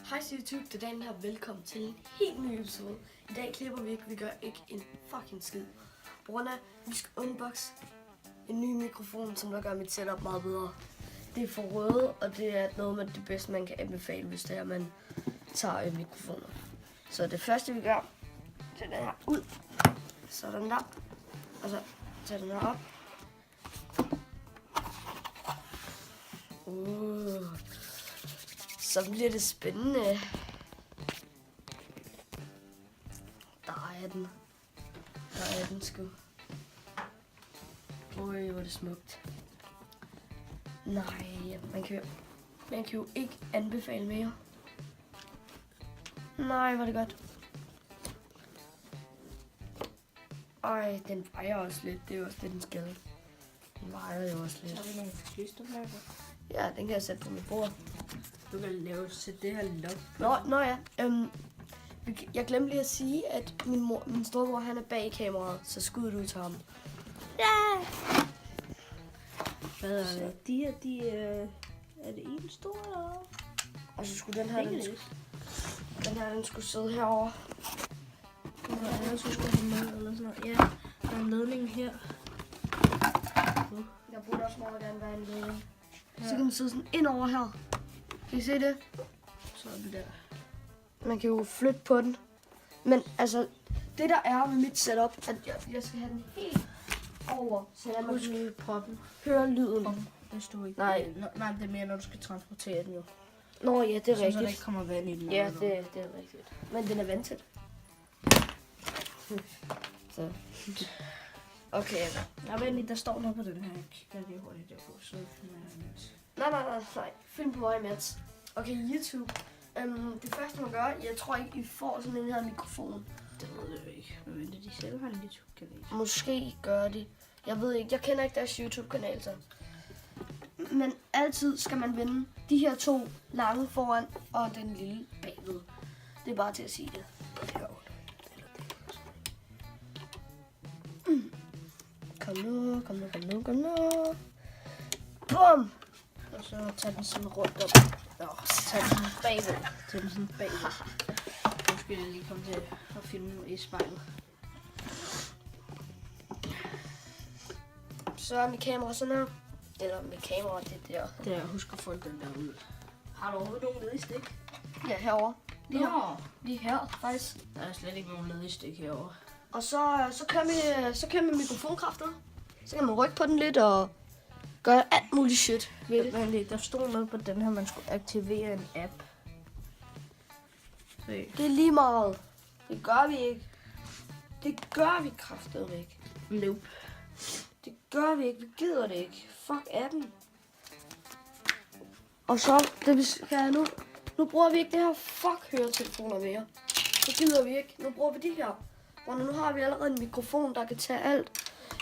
Hej YouTube, det er Daniel her. Velkommen til en helt ny episode. I dag klipper vi ikke, vi gør ikke en fucking skid. På grund af, vi skal unbox en ny mikrofon, som der gør mit setup meget bedre. Det er for røde, og det er noget med det bedste, man kan anbefale, hvis det er, man tager mikrofoner. Så det første, vi gør, tager den her ud. Sådan der. Og så tager den her op. Så bliver det spændende. Der er den. Der er den sgu. Oj, hvor er det smukt. Nej, man kan jo ikke anbefale mere. Nej, hvor er det godt. Ej, den vejer også lidt. Det er jo også det, den skal. Den vejer jo også lidt. Så har vi nogle lystemærker. Ja, den kan jeg sætte på mit bord. Du kan sætte det her lok. Nå ja. Jeg glemte lige at sige, at min storebror, han er bag kameraet, så skud ud til ham. Ja! Hvad er det? De her, er det en stor, eller? Og så skulle den her, den skulle sidde herovre. Jeg skulle have med, eller sådan noget. Ja, der er en ledning her. Der burde også meget gerne være en ledning. Ja. Så kan den sidde sådan ind over her. Kan I se det? Så er den der. Man kan jo flytte på den. Men altså, det der er med mit setup, at jeg skal have den helt over, så jeg Husk kan proppen. høre lyden. Det står ikke. Nej. Nej, det er mere, når du skal transportere den jo. Nå ja, det er Så der rigtigt. ikke kommer vand i den. Ja, det er rigtigt. Men den er vandtæt. Så. Okay. Jeg ved lige, der står noget på den her. Jeg kigger lige hurtigt derpå, så finder jeg imens. Nej. Film på mig imens. Okay, YouTube. Det første man gør, jeg tror ikke, I får sådan en her mikrofon. Det ved jeg ikke. Men de selv har en YouTube-kanal. Måske gør de. Jeg ved ikke. Jeg kender ikke deres YouTube-kanal så. Men altid skal man vende de her to lange foran og den lille bagved. Det er bare til at sige det. Kom nu. Bum! Og så tager den sådan rundt op. Tag den bagved. Tag den sådan bagved. Nu skal jeg lige komme til at filme i spejlet. Så er mit kamera sådan her. Eller mit kamera, det der. Det er, husk at folde den der ud. Har du overhovedet nogen led i stik? Ja, herovre. Lige her. Nå, Lige her, faktisk. der er slet ikke nogen led i stik herovre. Og så kan man mikrofonkraftet. Så kan man rykke på den lidt og gøre alt muligt shit ved det. Men der stod noget på den her, man skulle aktivere en app. Se. Det er lige meget. Det gør vi ikke. Det gør vi kraftedeme ikke. Nope. Det gør vi ikke. Vi gider det ikke. Fuck appen. Og så, det vi skal nu bruger vi ikke det her fuck høretelefoner mere. Det gider vi ikke. Nu bruger vi de her. Og nu har vi allerede en mikrofon, der kan tage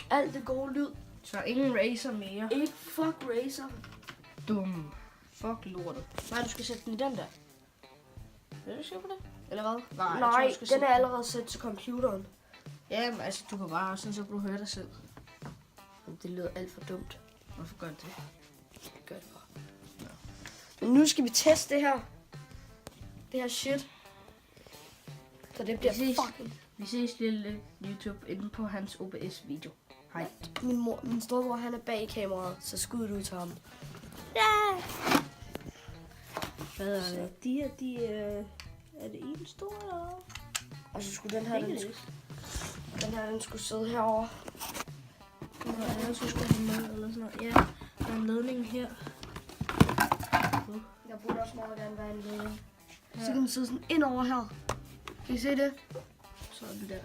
alt det gode lyd. Så ingen Razer mere. Ikke fuck Razer. Dum. Fuck lortet. Nej, du skal sætte den i den der. Vil du se på det? Eller hvad? Nej, jeg tror, du skal den er sætte allerede sat til computeren. Ja, men altså, du kan bare sådan, så kan du høre dig selv. Det lyder alt for dumt. Hvorfor gør det? Det gør det bare. Ja. Men nu skal vi teste det her. Det her shit. Så det bliver fucking... Vi ses lille YouTube inde på hans OBS-video. Hej. Min storebror, han er bag kameraet, så skud ud til ham. Ja! Hvad er det? De her, er det en stor, eller? Og så skulle den her, den skulle sidde herovre. Jeg skulle have med, eller sådan noget. Ja, der er en ledning her. Der burde også meget gerne være en ledning. Ja. Så kan den sidde sådan ind over her. Kan I se det? Så er den der.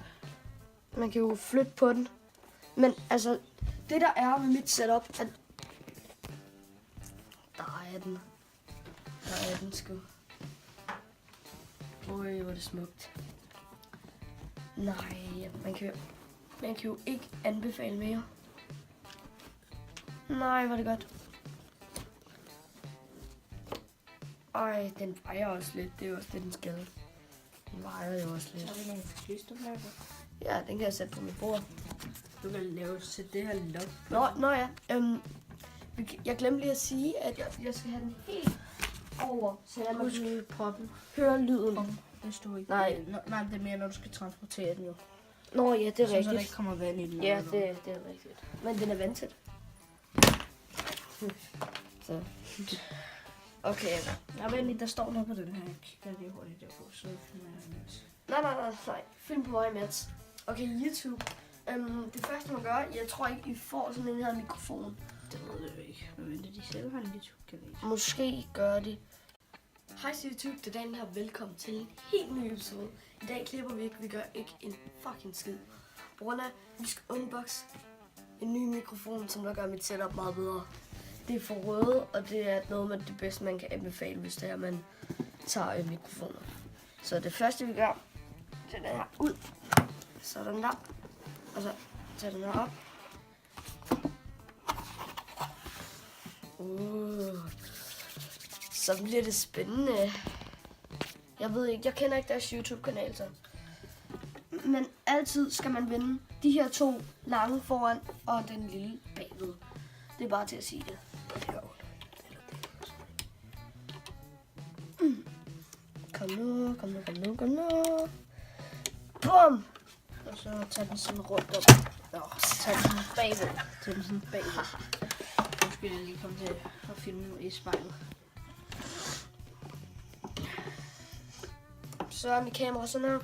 Man kan jo flytte på den. Men altså, det der er med mit setup, at... Der er den. Der er den sgu. Oj, hvor er det smukt. Nej, man kan jo ikke anbefale mere. Nej, hvor er det godt. Ej, den vejer også lidt. Det er jo også det, den skal. Den vejer jo også lidt. Så har vi nogle lystemærker. Ja, den kan jeg sætte på mit bord. Du kan sætte det her lok. Nå ja. Jeg glemte lige at sige, at jeg skal have den helt over. over, så jeg må Husk proppen. høre lyden. Hvis du ikke... Nej. Nej, det er mere, når du skal transportere den jo. Nå ja, det er Så der rigtigt. ikke kommer vand i den. Ja, eller noget. det er rigtigt. Men den er vandtæt. Så. Okay. Jeg ved lige, der står noget på den her. Jeg kigger lige hurtigt derpå, så finder jeg imens. Nej. Film på vej, Mats. Okay, YouTube. Det første man gør, jeg tror ikke, I får sådan en her mikrofon. Det ved jeg ikke. Men de selv har en YouTube-kanal. Måske gør de. Hej til YouTube, det er Dan her. Velkommen til en helt ny episode. I dag klipper vi ikke, vi gør ikke en fucking skid. På grund af, vi skal unbox en ny mikrofon, som der gør mit setup meget bedre. Det er for røde, og det er noget med det bedste, man kan anbefale, hvis det er, man tager mikrofoner. Så det første, vi gør, det er den her ud. Sådan der. Og så tager den her op. Så bliver det spændende. Jeg ved ikke, jeg kender ikke deres YouTube-kanal så. Men altid skal man vende de her to lange foran og den lille bagved. Det er bare til at sige det. Kom nu. Bum! Og så tager den sådan rundt op. Tag den sådan bagved. Tag den sådan bagved. Nu skal jeg lige komme til at filme i spejlet. Så er mit kamera sådan her.